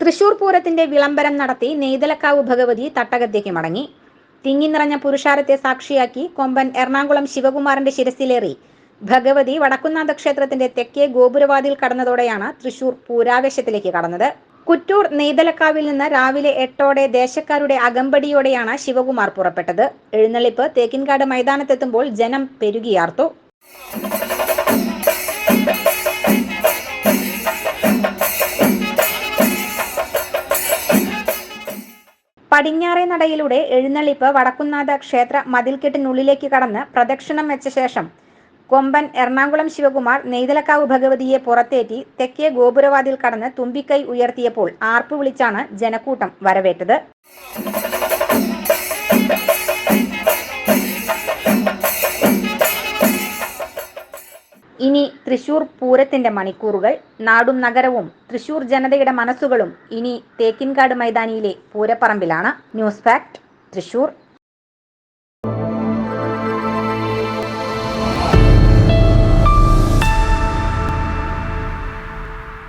തൃശൂർ പൂരത്തിന്റെ വിളംബരം നടത്തി നെയ്തലക്കാവ് ഭഗവതി തട്ടകത്തേക്ക് മടങ്ങി. തിങ്ങി നിറഞ്ഞ പുരുഷാരത്തെ സാക്ഷിയാക്കി കൊമ്പൻ എറണാകുളം ശിവകുമാറിന്റെ ശിരസിലേറി ഭഗവതി വടക്കുന്നാഥ ക്ഷേത്രത്തിന്റെ തെക്കേ ഗോപുരവാതിൽ കടന്നതോടെയാണ് തൃശൂർ പൂരാവേശത്തിലേക്ക് കടന്നത്. കുറ്റൂർ നെയ്തലക്കാവിൽ നിന്ന് രാവിലെ 8ഓടെ ദേശക്കാരുടെ അകമ്പടിയോടെയാണ് ശിവകുമാർ പുറപ്പെട്ടത്. എഴുന്നള്ളിപ്പ് തേക്കിൻകാട് മൈതാനത്തെത്തുമ്പോൾ ജനം പെരുകിയാർത്തു. പടിഞ്ഞാറേ നടയിലൂടെ എഴുന്നള്ളിപ്പ് വടക്കുന്നാഥ ക്ഷേത്ര മതിൽക്കെട്ടിനുള്ളിലേക്ക് കടന്ന് പ്രദക്ഷിണം വെച്ച ശേഷം കൊമ്പൻ എറണാകുളം ശിവകുമാർ നെയ്തലക്കാവ് ഭഗവതിയെ പുറത്തേറ്റി തെക്കേ ഗോപുരവാതിൽ കടന്ന് തുമ്പിക്കൈ ഉയർത്തിയപ്പോൾ ആർപ്പു വിളിച്ചാണ് ജനക്കൂട്ടം വരവേറ്റത്. ഇനി തൃശൂർ പൂരത്തിന്റെ മണിക്കൂറുകൾ. നാടും നഗരവും തൃശൂർ ജനതയുടെ മനസ്സുകളും ഇനി തേക്കിൻകാട് മൈതാനിയിലെ പൂരപ്പറമ്പിലാണ്. News fact, Thrissur.